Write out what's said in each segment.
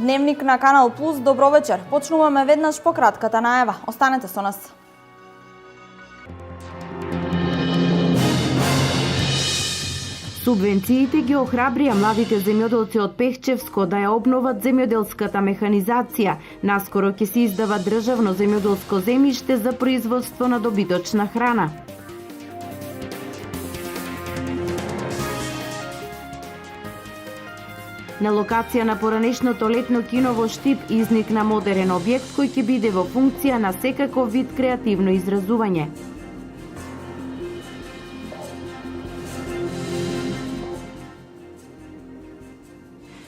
Дневник на Канал Плюс, добро вечер. Почнуваме веднаш по кратката најава. Останете со нас. Субвенциите ги охрабрија младите земјоделци од Пехчевско да ја обноват земјоделската механизација. Наскоро ќе се издава државно земјоделско земјиште за производство на добиточна храна. На локација на поранешното летно кино во Штип изникна модерен објект кој ќе биде во функција на секаков вид креативно изразување.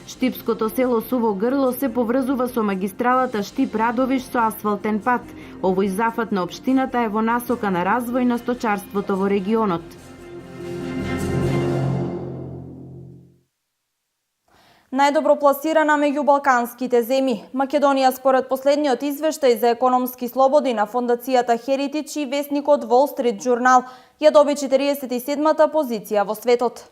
Штипското село Суво Грло се поврзува со магистралата Штип-Радовиш со асфалтен пат. Овој зафат на општината е во насока на развој на сточарството во регионот. Најдобро пласирана меѓу балканските земји. Македонија според последниот извештај за економски слободи на фондацијата Heritage и весникот Wall Street Journal ја доби 47-та позиција во светот.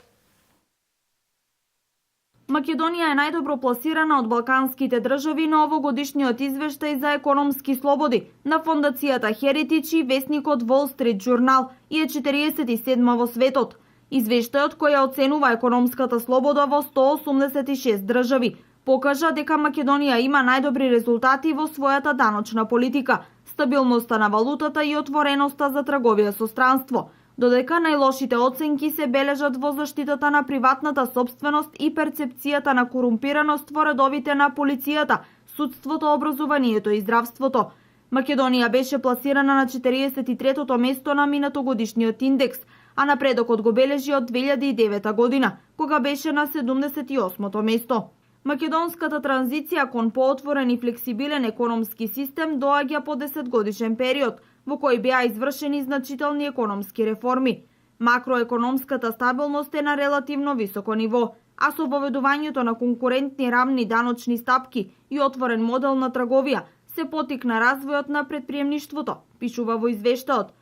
Македонија е најдобро пласирана од балканските држави на овогодишниот извештај за економски слободи на фондацијата Heritage и весникот Wall Street Journal и е 47 во светот. Извештајот кој ја оценува економската слобода во 186 држави покажа дека Македонија има најдобри резултати во својата даночна политика, стабилноста на валутата и отвореноста за трговија со странство, додека најлошите оценки се бележат во заштитата на приватната собственост и перцепцијата на корумпираност во редовите на полицијата, судството, образованието и здравството. Македонија беше пласирана на 43-тото место на минатогодишниот индекс, а напредокот го бележи од 2009 година, кога беше на 78-то место. Македонската транзиција кон поотворен и флексибилен економски систем доаѓа по 10-годишен период, во кој беа извршени значителни економски реформи. Макроекономската стабилност е на релативно високо ниво, а со воведувањето на конкурентни рамни даночни стапки и отворен модел на трговија се потикна развојот на претприемништвото, пишува во извештајот.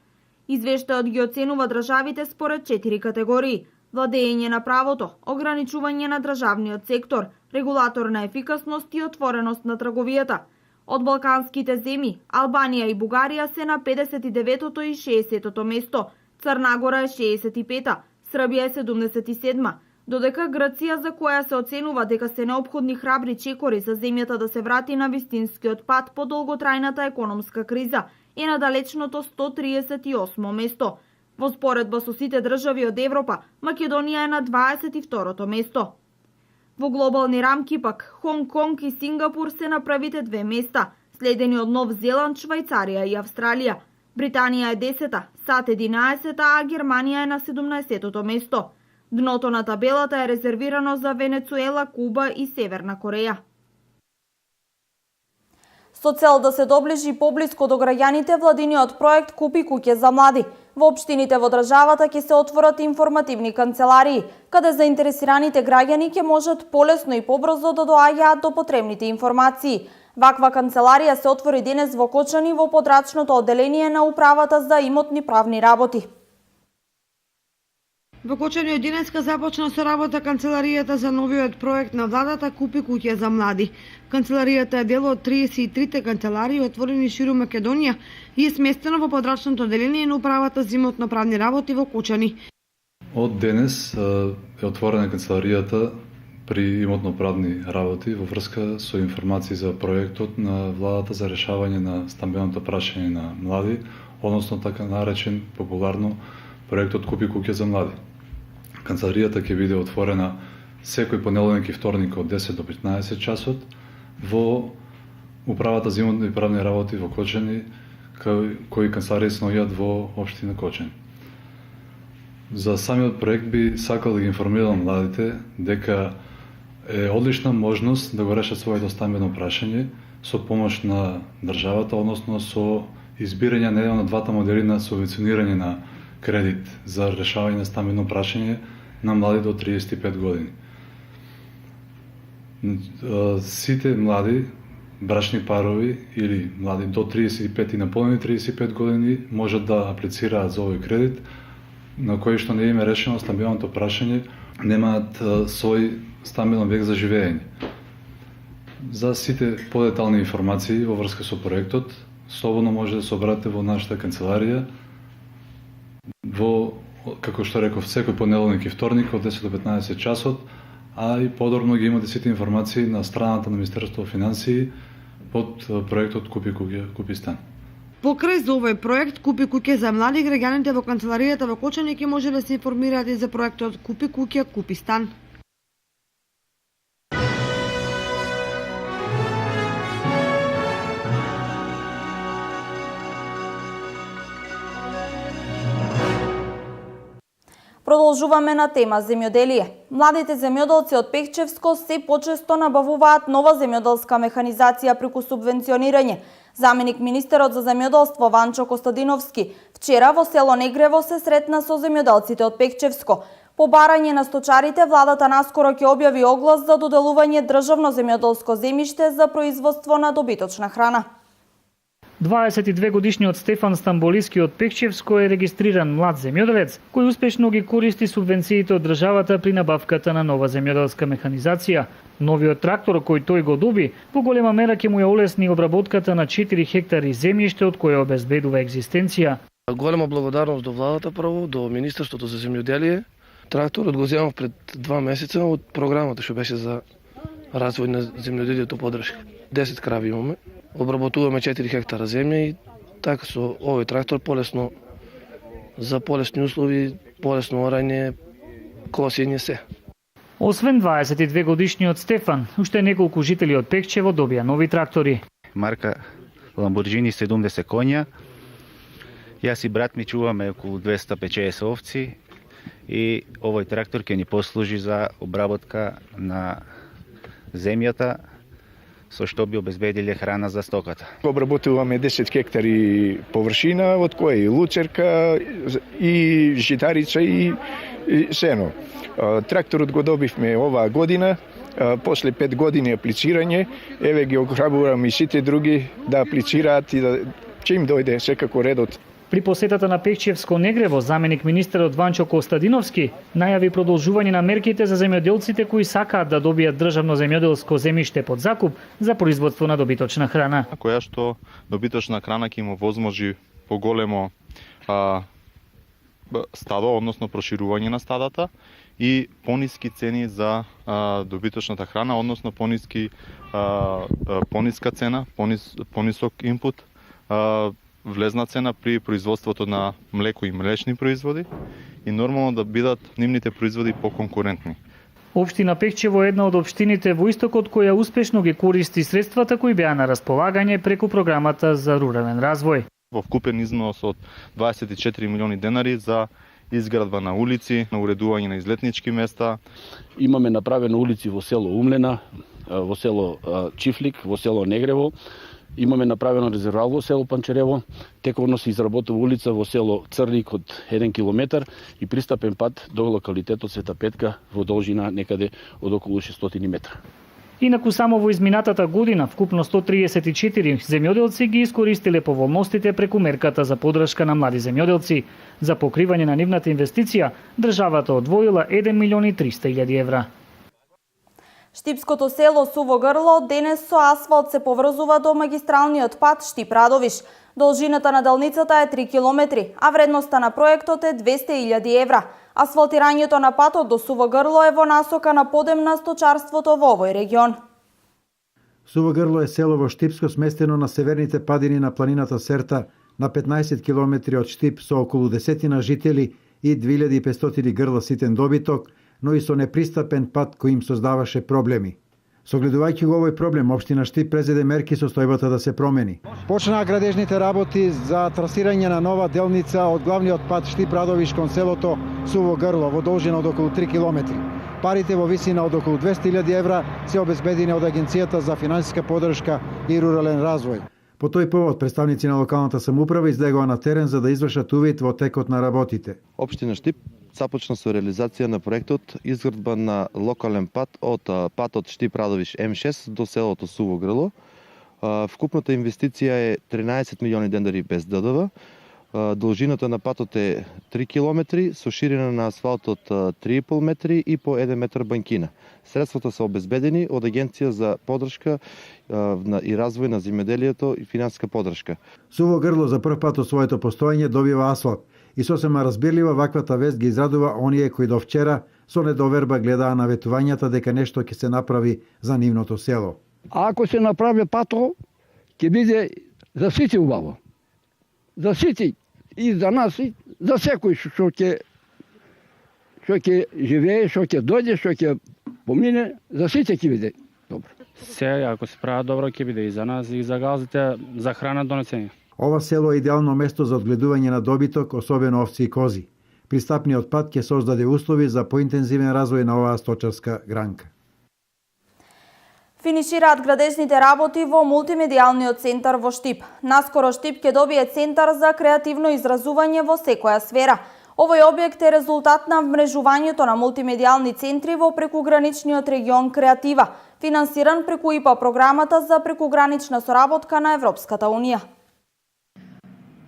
Извештајот ги оценува државите според 4 категории: владење на правото, ограничување на државниот сектор, регулаторна ефикасност и отвореност на трговијата. Од балканските земји, Албанија и Бугарија се на 59-тото и 60-тото место, Црна Гора е 65-та, Србија е 77-ма, додека Грција, за која се оценува дека се неопходни храбри чекори за земјата да се врати на вистинскиот пат по долготрајната економска криза, е на далечното 138 место. Во споредба со сите држави од Европа, Македонија е на 22-то место. Во глобални рамки пак, Хонг Конг и Сингапур се на првите две места, следени од Нов Зеланд, Швајцарија и Австралија. Британија е 10-та, САД 11-та, а Германија е на 17-тото место. Дното на табелата е резервирано за Венецуела, Куба и Северна Кореја. Со цел да се доближи поблиску до граѓаните, владиниот проект Купи куќе за млади. Во општините во државата ќе се отворат информативни канцеларии, каде заинтересираните граѓани ќе можат полесно и побрзо да доаѓаат до потребните информации. Ваква канцеларија се отвори денес во Кочани во подрачното одделение на Управата за имотни правни работи. Во Кочани од денеска започна со работа канцеларијата за новиот проект на владата Купи куќе за млади. Канцеларијата е дел од 33 канцеларии отворени ширум Македонија и е сместена во подрачното одделение на Управата за имотно правни работи во Кочани. Од денес е отворена канцеларијата при имотно-правни работи во врска со информации за проектот на владата за решавање на стамбеното прашање на млади, односно така наречен популарно проектот Купи куќе за млади. Канцеларијата ќе биде отворена секој понеделник и вторник од 10 до 15 часот во Управата за имотни правни работи во Кочани, кои канцеларии се наоѓаат во општина Кочани. За самиот проект би сакал да ги информирам младите дека е одлична можност да го решат своето стамбено прашање со помош на државата, односно со избирање на еден од двата модели на субвенционирање на кредит за решавање на стамбено прашање на млади до 35 години. Сите млади, брачни парови или млади до 35 и наполнени 35 години можат да аплицираат за овој кредит, на кој што не им е решено стамбеното прашање, немаат свој стамбен објект за живење. За сите подетални информации во врска со проектот, слободно може да се обратите во нашата канцеларија во, како што реков, секој понеделник и вторник од 10 до 15 часот, а и подробно ги имате сите информации на страната на Министерството финансии под проектот Купи куќа, купи стан. Покрај за овој проект Купи куќе за млади, граѓаните во канцеларијата во Кочани ќе може да се информираат и за проектот Купи куќа, купи стан. Продолжуваме на тема земјоделие. Младите земјоделци од Пехчевско се почесто набавуваат нова земјоделска механизација преку субвенционирање. Заменик министерот за земјоделство Ванчо Костадиновски вчера во село Негрево се сретна со земјоделците од Пехчевско. По барање на сточарите, владата наскоро ќе објави оглас за доделување државно земјоделско земјиште за производство на добиточна храна. 22 годишниот Стефан Стамболиски од Пехчевско е регистриран млад земјоделец кој успешно ги користи субвенциите од државата при набавката на нова земјоделска механизација. Новиот трактор кој тој го доби во голема мера ќе му ја олесни обработката на 4 хектари земјиште од кое обезбедува екзистенција. Голема благодарност до владата прво, до Министерството за земјоделие. Тракторот го земав пред 2 месеца од програмата што беше за развој на земјоделието поддршка. 10 крави имаме. Обработуваме 4 хектара земја и така со овој трактор полесно за полесни услови, полесноорање, косење се. Освен 22 годишниот Стефан, уште неколку жители од Пехчево добија нови трактори. Марка Lamborghini 70 коња. Јас и брат ми чуваме околу 250 овци и овој трактор ќе ни послужи за обработка на земјата, со што би обезбедиле храна за стоката. Обработуваме 10 хектари површина, од која и лучерка, и житарица, и сено. Тракторот го добивме оваа година, после 5 години аплицирање, еве ги ограбуваме и сите други да аплицираат и да ќе им дојде секако редот. При посетата на Пехчевско Негрево, заменик министерот Ванчо Костадиновски најави продолжување на мерките за земјоделците кои сакаат да добијат државно земјоделско земјиште под закуп за производство на добиточна храна. Која што добиточна храна ќе им овозможи поголемо стадо, односно проширување на стадата и пониски цени за добиточната храна, односно пониска цена, понисок инпут, влезна цена при производството на млеко и млечни производи и нормално да бидат нивните производи поконкурентни. Општина Пехчево е една од општините во истокот која успешно ги користи средствата кои беа на располагање преку програмата за рурален развој. Во вкупен износ од 24 милиони денари за изградба на улици, на уредување на излетнички места. Имаме направено улици во село Умлена, во село Чифлик, во село Негрево. Имаме направено резервоар во село Панчарево, тековно се изработува улица во село Црник од 1 километар и пристапен пат до локалитетот Света Петка во должина некаде од околу 600 метра. Инаку само во изминатата година вкупно 134 земјоделци ги искористиле поволностите преку мерката за поддршка на млади земјоделци. За покривање на нивната инвестиција, државата одвоила 1 милион и 300 илјади евра. Штипското село Суво Грло денес со асфалт се поврзува до магистралниот пат Штип-Радовиш. Должината на делницата е 3 километри, а вредноста на проектот е 200.000 евра. Асфалтирањето на патот до Суво Грло е во насока на подем на сточарството во овој регион. Суво Грло е село во Штипско сместено на северните падини на планината Серта на 15 километри од Штип со околу 10 жители и 2500 грла ситен добиток, но и со непристапен пат кој им создаваше проблеми. Согледувајќи го овој проблем, општина Штип презеде мерки состојбата да се промени. Почнаа градежните работи за трасирање на нова делница од главниот пат Штип-Радовиш кон селото Суво Грло во должина од околу 3 километри. Парите во висина од околу 200.000 евра се обезбедени од Агенцијата за финансиска поддршка и рурален развој. По тој повод, представници на локалната самоуправа излегоа на терен за да извршат увид во текот на работите. Општина Штип започна со реализација на проектот изградба на локален пат од патот Штип-Радовиш М6 до селото Суво Грло. Вкупната инвестиција е 13 милиони денари без ДДВ. Должината на патот е 3 км, со ширина на асфалтот 3,5 метри и по 1 метар банкина. Средствата се обезбедени од Агенција за поддршка и развој на земјоделието и финансиска поддршка. Суво грло за прв пат од своето постоење добива асфалт и сосема разбирливо ваквата вест ги израдува оние кои до вчера со недоверба гледаа на ветувањата дека нешто ќе се направи за нивното село. А ако се направи пато, ќе биде за сите убаво. За сите, и за нас, и за секој што ќе живее, што ќе дојде, што ќе помине, за сите ќе биде добро. Се, ако се прави добро, ќе биде и за нас, и за галзите, за храна донесени. Ова село е идеално место за одгледување на добиток, особено овци и кози. Пристапниот пат ќе создаде услови за поинтензивен развој на оваа сточарска гранка. Финишираат градежните работи во мултимедијалниот центар во Штип. Наскоро Штип ќе добие центар за креативно изразување во секоја сфера. Овој објект е резултат на вмрежувањето на мултимедијални центри во прекуграничниот регион Креатива, финансиран преку ИПА програмата за прекугранична соработка на Европската унија.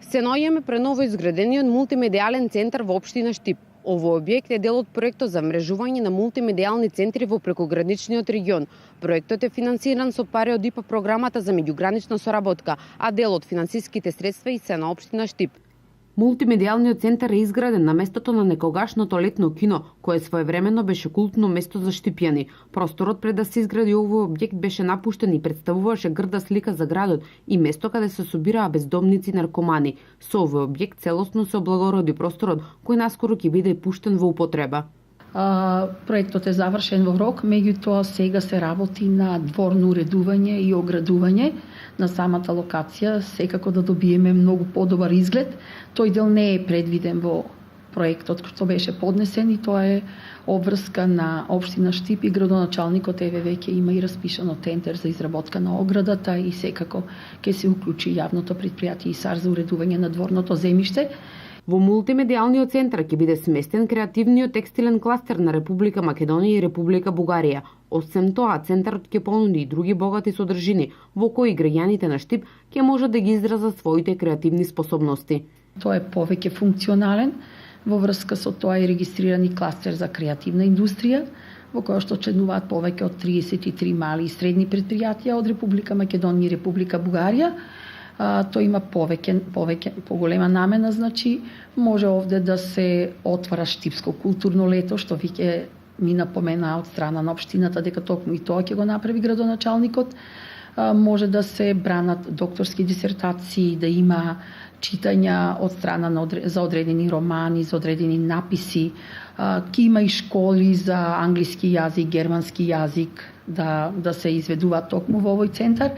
Се наоѓаме пред новоизградениот мултимедијален центар во општина Штип. Овој објект е дел од проектот за мрежување на мултимедијални центри во прекуграничниот регион. Проектот е финансиран со пари од ИПА програмата за меѓугранична соработка, а дел од финансиските средства и се на општина Штип. Мултимедијалниот центар е изграден на местото на некогашното летно кино, кое своевремено беше култно место за штипјани. Просторот пред да се изгради овој објект беше напуштен и представуваше грда слика за градот и место каде се собираа бездомници и наркомани. Со овој објект целосно се облагороди просторот, кој наскоро ќе биде пуштен во употреба. Проектот е завршен во рок, меѓутоа сега се работи на дворно уредување и оградување на самата локација, секако да добиеме многу подобар изглед. Тој дел не е предвиден во проектот што беше поднесен и тоа е обврска на општина Штип и градоначалникот веќе има и распишано тендер за изработка на оградата и секако ќе се уклучи јавното претпријатие ИСАР за уредување на дворното земјиште. Во мултимедијалниот центар ќе биде сместен креативниот текстилен кластер на Република Македонија и Република Бугарија. Освен тоа, центарот ќе понуди и други богати содржини во кои граѓаните на Штип ќе можат да ги изразат своите креативни способности. Тоа е повеќе функционален, во врска со тоа е регистриран и кластер за креативна индустрија, во која што членуваат повеќе од 33 мали и средни предпријатија од Република Македонија и Република Бугарија. Тој има поголема намена, значи може овде да се отвара Штипско културно лето, што веќе ми напомена од страна на општината дека токму и тоа ќе го направи градоначалникот. Може да се бранат докторски дисертации, да има читања од страна за одредени романи, за одредени написи. Ќе има и школи за англиски јазик, германски јазик да се изведуваат токму во овој центар.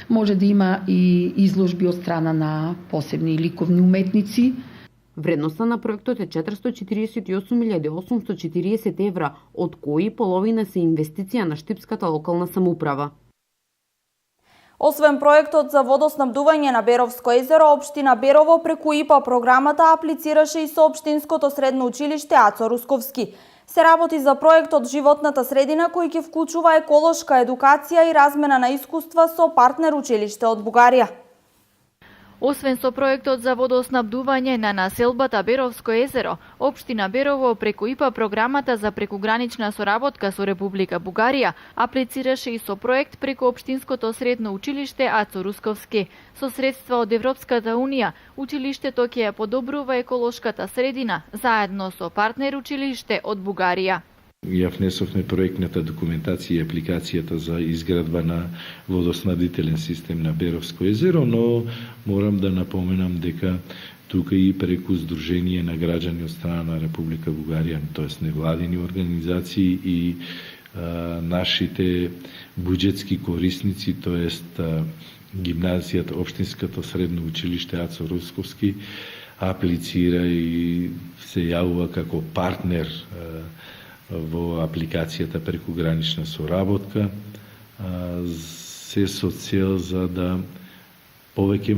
Може да има и изложби од страна на посебни ликовни уметници. Вредноста на проектот е 448.840 евра, од кои половина се инвестиција на Штипската локална самоуправа. Освен проектот за водоснабдување на Беровско езеро, општина Берово преку ИПА програмата аплицираше и со општинското средно училиште Ацо Русковски. Се работи за проектот Животната средина кој ќе вклучува еколошка едукација и размена на искуства со партнер училиште од Бугарија. Освен со проектот за водоснабдување на населбата Беровско езеро, општина Берово преку ИПА програмата за прекугранична соработка со Република Бугарија аплицираше и со проект преку општинското средно училиште Ацо Русковски. Со средства од Европската унија, училиштето ќе ја подобрува еколошката средина заедно со партнер училиште од Бугарија. Ја внесовме проектната документација и апликацијата за изградба на водоснабдителен систем на Беровско езеро, но морам да напоменам дека тука и преку Сдружение на граѓани од страна на Република Бугарија, тоест невладини организации и нашите буџетски корисници, тоест гимназијата, општинското средно училиште Ацо Русковски аплицира и се јавува како партнер во апликацијата прекугранична соработка, се со цел за да повеќе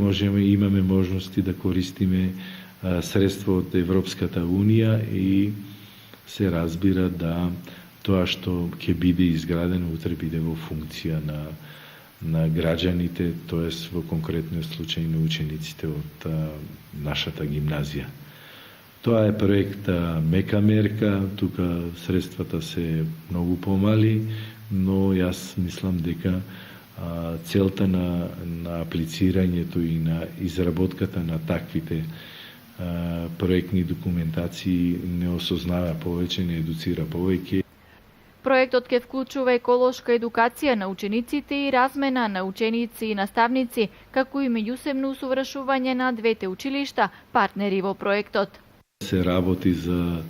имаме можности да користиме средства од Европската унија и се разбира да тоа што ќе биде изградено утре биде во функција на на граѓаните, тоест во конкретниот случај на учениците од нашата гимназија. Тоа е проект мека мерка, тука средствата се многу помали, но јас мислам дека целта на аплицирањето и на изработката на таквите проектни документации не осознава повеќе, не едуцира повеќе. Проектот ќе вклучува еколошка едукација на учениците и размена на ученици и наставници, како и меѓусебно усовршување на двете училишта, партнери во проектот. Се работи за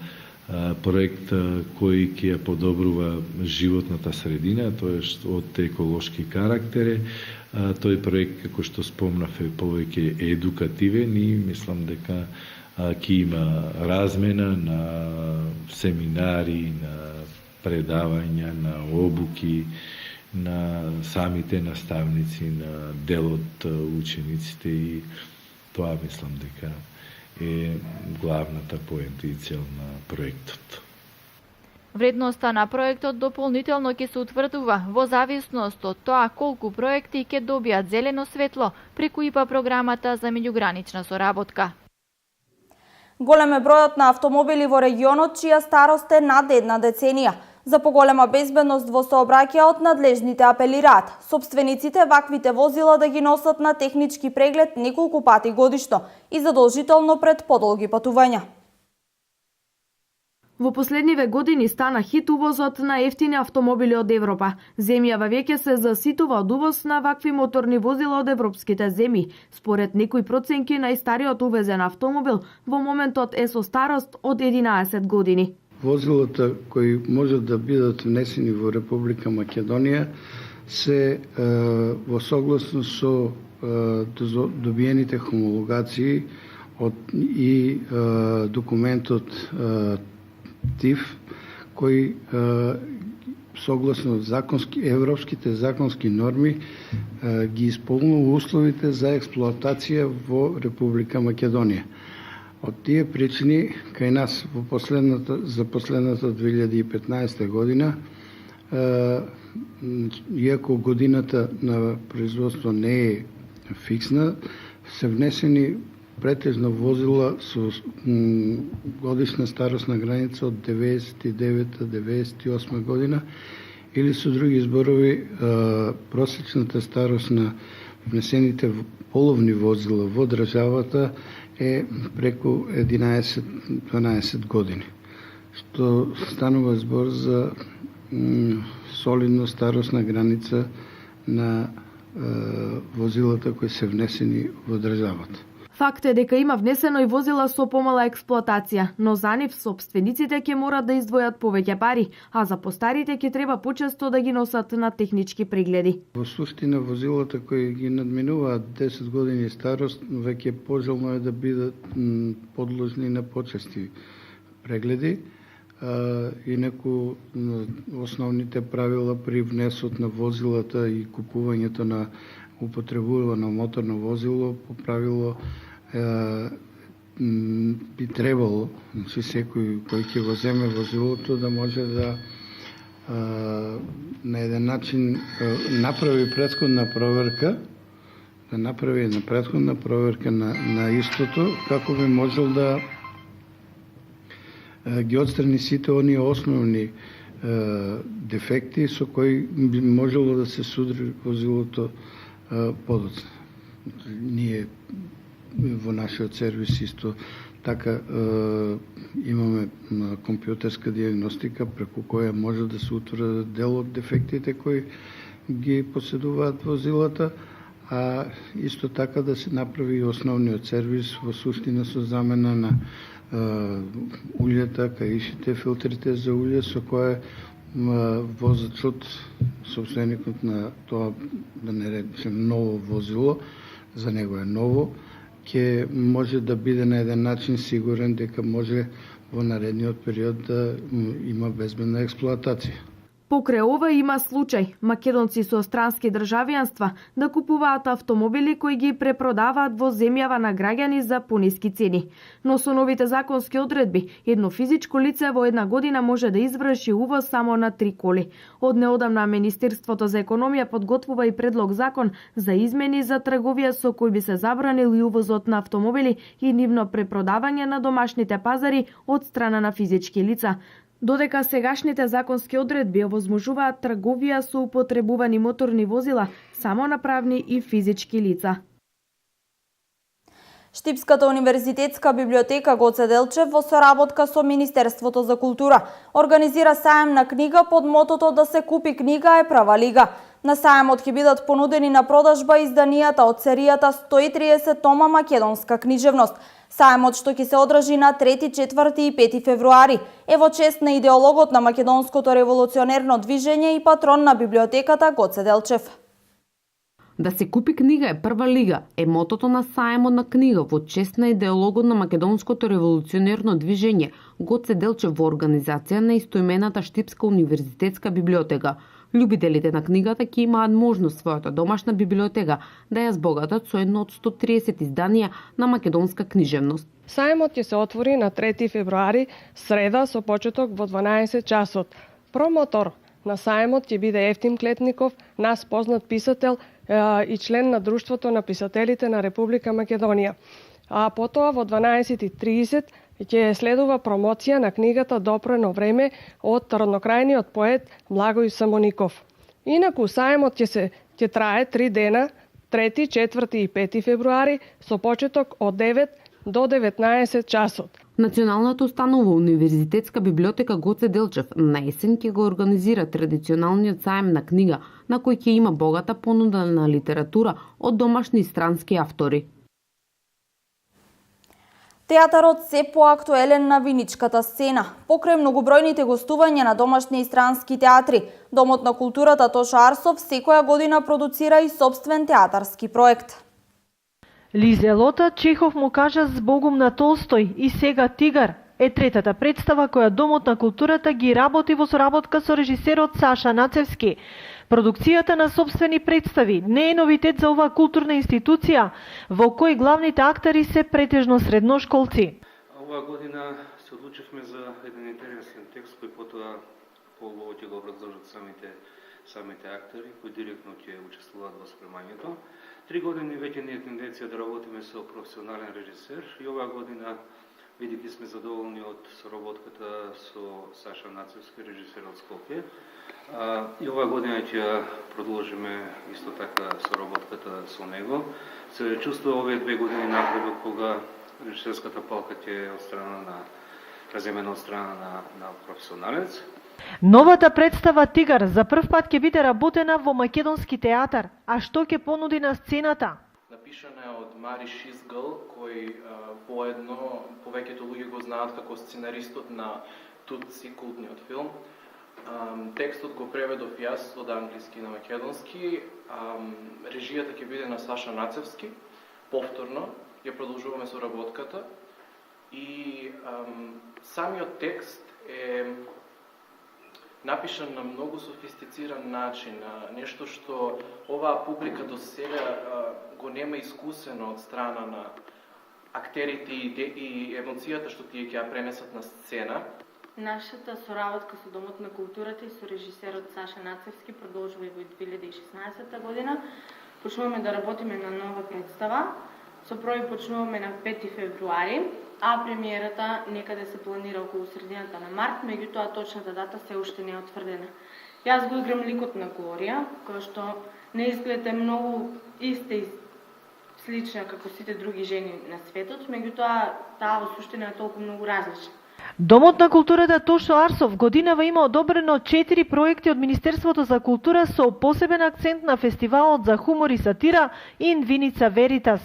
проект кој ќе ја подобрува животната средина, тоест од еколошки карактер. Тој проект, како што спомнав, е повеќе едукативен и мислам дека ќе има размена на семинари, на предавања, на обуки, на самите наставници, на дел од учениците и тоа мислам дека е главната поента и цел на проектот. Вредноста на проектот дополнително ќе се утврдува во зависност од тоа колку проекти ќе добијат зелено светло преку ИПА програмата за меѓугранична соработка. Голем е бројот на автомобили во регионот чија старост е над една деценија. За поголема безбедност во сообраќајот надлежните апелираат сопствениците ваквите возила да ги носат на технички преглед неколку пати годишно и задолжително пред подолги патувања. Во последниве години стана хит увозот на ефтини автомобили од Европа. Земјава веќе се заситува од увоз на вакви моторни возила од европските земји. Според некои проценки, најстариот увезен автомобил во моментот е со старост од 11 години. Возилата кои можат да бидат внесени во Република Македонија се во согласност со добиените хомологации и документот ТИФ, кој согласно европските законски норми ги исполнува условите за експлоатација во Република Македонија. Од тие причини, кај нас за последната 2015 година, иако годината на производство не е фиксна, се внесени претежно возила со годишна старосна граница од 99-98 година, или со други зборови, просечната старост на внесените половни возила во државата е преку 11-12 години, што станува збор за солидно старосна граница на возилата кои се внесени во државата. Факт е дека има внесено и возила со помала експлоатација, но за нив сопствениците ќе морат да издвојат повеќе пари, а за постарите ќе треба почесто да ги носат на технички прегледи. Во суштина возилата кои ги надминуваат 10 години старост, веќе пожелно е да бидат подложни на почести прегледи. Инаку основните правила при внесот на возилата и купувањето на употребувано моторно возило по правило би требало, значи секој кој ќе го земе возилото да може да на еден начин направи претходна проверка, на истото, како би можел да ги отстрани сите оние основни дефекти со кои би можело да се судри возилото подоцна. Ние во нашиот сервис исто така имаме компјутерска диагностика преку која може да се утврдат дел од дефектите кои ги поседуваат возилата, а исто така да се направи и основниот сервис во суштина со замена на улјата, каишите, филтрите за улје со кое возачот, собственикот на тоа, да не речем ново возило, за него е ново, ќе може да биде на еден начин сигурен дека може во наредниот период да има безбедна експлоатација. Покрај ова има случај македонци со странски државјанства да купуваат автомобили кои ги препродаваат во земјава на граѓани за пониски цени. Но со новите законски одредби, едно физичко лице во една година може да изврши увоз само на 3 коли. Од неодамна Министерството за економија подготвува и предлог закон за измени за трговија со кој би се забранил и увозот на автомобили и нивно препродавање на домашните пазари од страна на физички лица. Додека сегашните законски одредби овозможуваат трговија со употребувани моторни возила само на правни и физички лица. Штипската универзитетска библиотека Гоце Делчев во соработка со Министерството за култура организира саем на книга под мотото "Да се купи книга е права лига". На саемот ќе бидат понудени на продажба изданијата од серијата 130 тома македонска книжевност. Саемот што ќе се одржи на 3, 4 и 5 февруари е во чест на идеологот на македонското револуционерно движење и патрон на библиотеката Гоце Делчев. Да се купи книга е прва лига е мотото на саемот на книга во чест на идеологот на македонското револуционерно движење Гоце Делчев во организација на истоимената Штипска универзитетска библиотека. Љубителите на книгата ќе имаат можност својата домашна библиотека да ја збогатат со едно од 130 изданија на македонска книжевност. Саемот ќе се отвори на 3 февруари, среда, со почеток во 12 часот. Промотор на саемот ќе биде Ефтим Клетников, нас познат писател и член на Друштвото на писателите на Република Македонија. А потоа во 12:30 ќе следува промоција на книгата Допрено време од роднокрајниот поет Благој Самоников. Инаку саемот ќе трае 3 дена, 3, 4 и 5 февруари, со почеток од 9 до 19 часот. Националната установа Универзитетска библиотека Гоце Делчев на есен ќе го организира традиционалниот саем на книга, на кој ќе има богата понуда на литература од домашни и странски автори. Театарот се поактуелен на виничката сцена. Покрај многобројните гостувања на домашни и странски театри, Домот на културата Тошо Арсов секоја година продуцира и сопствен театарски проект. Лизелота Чехов му кажа "Збогум" на Толстој и сега Тигар е третата представа која Домот на културата ги работи во соработка со режисерот Саша Нацевски. Продукцијата на сопствени представи не е новитет за оваа културна институција, во кој главните актери се претежно средношколци. Оваа година се одлучивме за еден интересен текст кој потоа полуво ќе го образложат самите актери кои директно ќе учествуваат во спремањето. 3 години веќе не е тенденција да работиме со професионален режисер и оваа година, бидејќи сме задоволни од соработката со Саша Нацевски, режисер од Скопје, и оваа година ќе продолжиме исто така соработката со него. Се чувствува овие 2 години напредок кога режисерската палка ќе е преземена од страна на професионалец. Новата представа Тигар за прв пат ќе биде работена во македонски театар, а што ќе понуди на сцената? Напишана е од Мари Шизгал, кој поедно повеќето луѓе го знаат како сценаристот на Тутси, култниот филм. Текстот го преведов јас од англиски на македонски. Режијата ќе биде на Саша Нацевски. Повторно ја продолжуваме соработката и самиот текст е напишан на многу софистициран начин, нешто што оваа публика до сега го нема искусено од страна на актерите и емоцијата што тие ќе ја пренесат на сцена. Нашата соработка со Домот на културата и со режисерот Саша Нацевски продолжува и во 2016 година. Почнуваме да работиме на нова представа. Со први почнуваме на 5 февруари, а премиерата некаде се планира околу средината на март, меѓутоа точната дата се уште не е утврдена. Јас го играм ликот на Глорија, која што не изгледа многу иста и слична како сите други жени на светот, меѓутоа таа во суштина е толку многу различна. Домот на културата Тошо Арсов годинава има одобрено 4 проекти од Министерството за култура со посебен акцент на фестивалот за хумор и сатира In Vinica Veritas.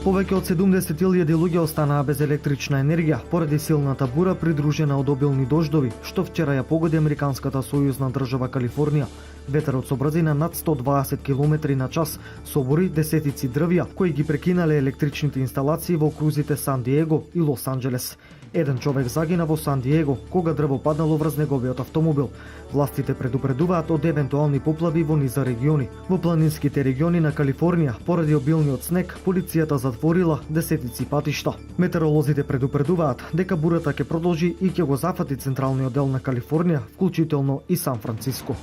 Повеќе од 70.000 луѓе останаа без електрична енергија поради силната бура придружена од обилни дождови, што вчера ја погоди американската сојузна држава Калифорнија. Ветерот со брзина над 120 км на час собори десетици дрвја кои ги прекинале електричните инсталации во окрузите Сан Диего и Лос Анџелес. Еден човек загина во Сан Диего кога дрво паднало врз неговиот автомобил. Властите предупредуваат од евентуални поплави во низа региони. Во планинските региони на Калифорнија, поради обилниот снег, полицијата затворила десетици патишта. Метеоролозите предупредуваат дека бурата ќе продолжи и ќе го зафати централниот дел на Калифорнија, вклучително и Сан Франциско.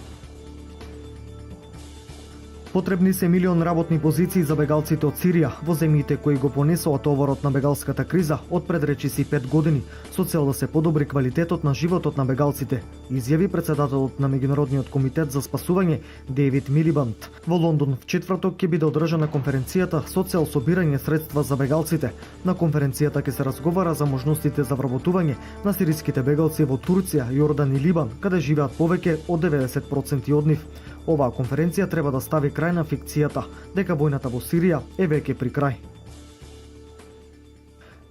Потребни се милион работни позиции за бегалците од Сирија во земјите кои го понесоа товарот на бегалската криза од пред речиси 5 години, со цел да се подобри квалитетот на животот на бегалците, изјави председателот на Меѓународниот комитет за спасување Дейвид Милибанд. Во Лондон в четврток ќе биде одржана конференцијата со цел собирање средства за бегалците. На конференцијата ќе се разговара за можностите за вработување на сириските бегалци во Турција, Јордан и Либан, каде живеат повеќе од 90% од нив. Оваа конференција треба да стави крај на фикцијата дека војната во Сирија е веќе при крај.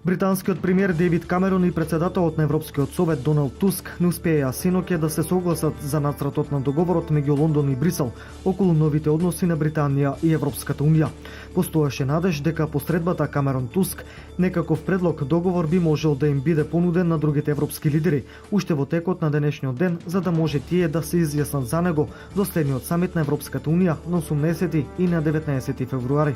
Британскиот премиер Дейвид Камерон и председателот на Европскиот совет Доналд Туск не успеа синоќа да се согласат за нацртот на договорот меѓу Лондон и Брисел околу новите односи на Британија и Европската унија. Постоеше надеж дека посредбата Камерон-Туск некаков предлог договор би можел да им биде понуден на другите европски лидери уште во текот на денешниот ден, за да може тие да се изјаснат за него до следниот самит на Европската унија на 18 и на 19 февруари.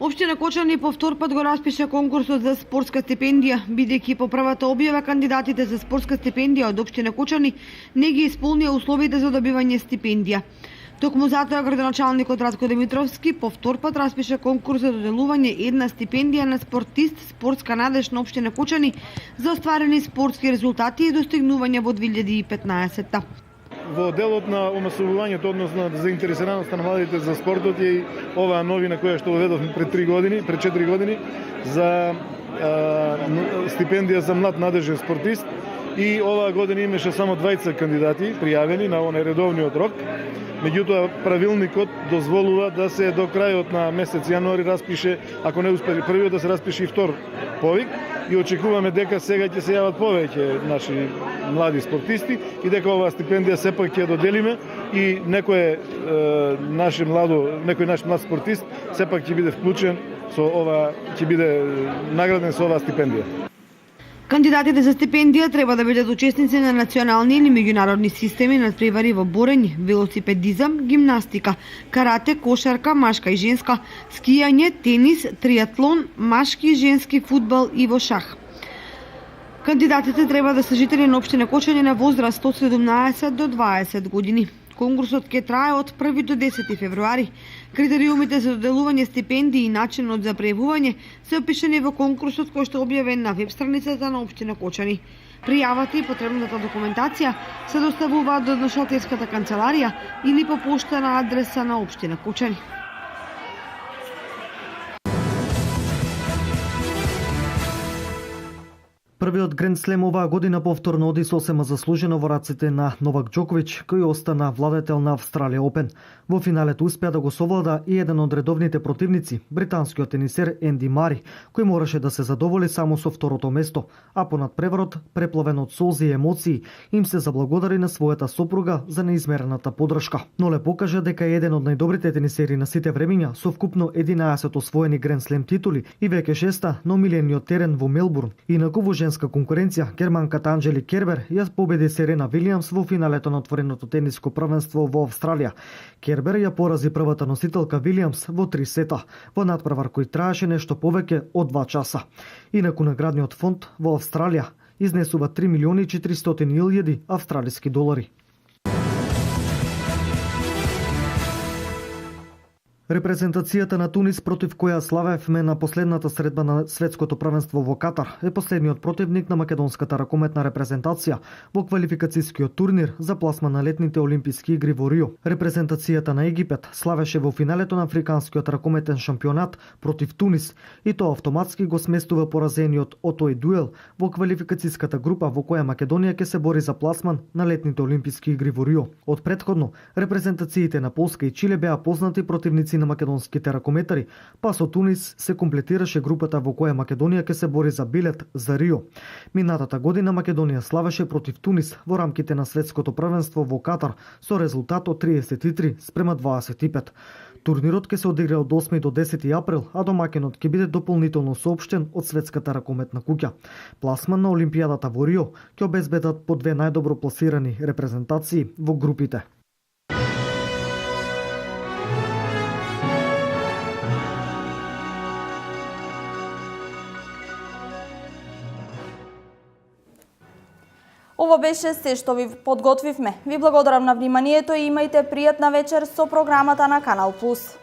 Општина Кочани по втор пат го распиша конкурсот за спортска стипендија, бидејќи по првата објава кандидатите за спортска стипендија од Општина Кочани не ги исполнија условите за добивање стипендија. Токму затоа градоначалникот Радко Димитровски по втор пат распиша конкурс за доделување една стипендија на спортист, спортска надеж на Општина Кочани за остварени спортски резултати и достигнувања во 2015-та. Во делот на омасовувањето, односно заинтересираноста на младите за спортот е оваа новина која што уведовме пред 4 години за стипендија за млад надежен спортист, и оваа година имаше само 20 кандидати пријавени на оној редовниот рок. Меѓутоа правилникот дозволува да се до крајот на месец јануари распише, ако не успели првиот, да се распише и втор повик, и очекуваме дека сега ќе се јават повеќе наши млади спортисти и дека оваа стипендија сепак ќе доделиме и некој наш млад спортист сепак ќе биде вклучен со ова, ќе биде награден со оваа стипендија. Кандидатите за стипендија треба да бидат учесници на национални или меѓународни системи надпревари во борење, велосипедизам, гимнастика, карате, кошарка, машка и женска, скијање, тенис, триатлон, машки и женски фудбал и во шах. Кандидатите треба да се жители на Општина Кочани на возраст од 17 до 20 години. Конкурсот ќе трае од 1 до 10 февруари. Критериумите за доделување стипендии и начинот за пријавување се опишани во конкурсот кој што е објавен на веб страницата на Општина Кочани. Пријавата и потребната документација се доставуваат до одношалтерската канцеларија или по пошта на адреса на Општина Кочани. Првиот Гранд Слем оваа година повторно оди сосема заслужено во раците на Новак Џоковиќ, кој остана владетел на Австралија Опен. Во финалето успеа да го совлада и еден од редовните противници, британскиот тенисер Енди Мари, кој мораше да се задоволи само со второто место, а по надпреварот, преплавен од солзи и емоции, им се заблагодари на својата сопруга за неизмерената поддршка. Но ле покажа дека е еден од најдобрите тенисери на сите времиња, со вкупно 11 освоени Гранд Слем титули и веќе 6 на омилениот терен во Мелбурн. Инаку во конкуренција, германката Анџели Кербер ја победи Серена Вилијамс во финалето на отвореното тениско првенство во Австралија. Кербер ја порази првата носителка Вилијамс во 3 сета, во надпревар кој траеше нешто повеќе од 2 часа. Инаку наградниот фонд во Австралија изнесува 3.400.000 австралиски долари. Репрезентацијата на Тунис против која славевме на последната средба на светското првенство во Катар е последниот противник на македонската ракометна репрезентација во квалификацијскиот турнир за пласман на летните олимписки игри во Рио. Репрезентацијата на Египет славеше во финалето на африканскиот ракометен шампионат против Тунис и тоа автоматски го сместува поразениот од тој дуел во квалификацијската група во која Македонија ќе се бори за пласман на летните олимписки игри во Рио. Од претходно, репрезентациите на Полска и Чиле беа познати противници на македонските ракометари, па со Тунис се комплетираше групата во која Македонија ќе се бори за билет за Рио. Минатата година Македонија славеше против Тунис во рамките на светското првенство во Катар со резултат од 33 спрема 25. Турнирот ќе се одигра од 8 до 10 април, а домаќинот ќе биде дополнително соопштен од светската ракометна куќа. Пласман на Олимпијадата во Рио ќе обезбедат по две најдобро пласирани репрезентации во групите. Ово беше се што ви подготвивме. Ви благодарам на вниманието и имајте пријатна вечер со програмата на Канал Плюс.